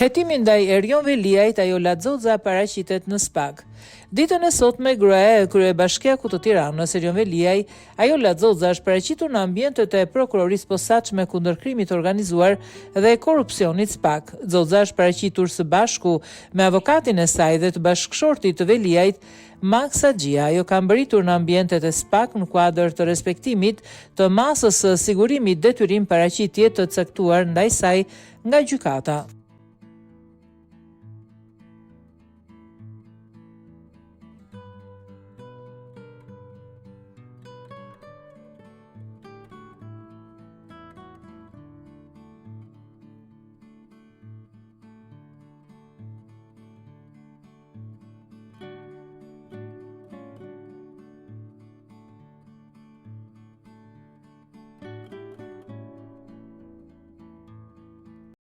Hetimi ndaj Erjon Veliajt, ajo Ladzoza paraqitet në SPAK. Ditën e sotme, gruaja e kryebashkiakut të Tiranës, Erjon Veliaj, ajo Ladzoza, është paraqitur në ambientet e prokurorisë posaçme kundër krimit organizuar dhe korrupsionit SPAK. Zoza është paraqitur së bashku me avokatin e saj dhe të bashkëshortit të Veliajt, Max Haxhia. Ajo ka mbërritur në ambientet e SPAK në kuadër të respektimit të masës së sigurimit detyrim paraqitje të caktuar ndaj saj nga gjykata.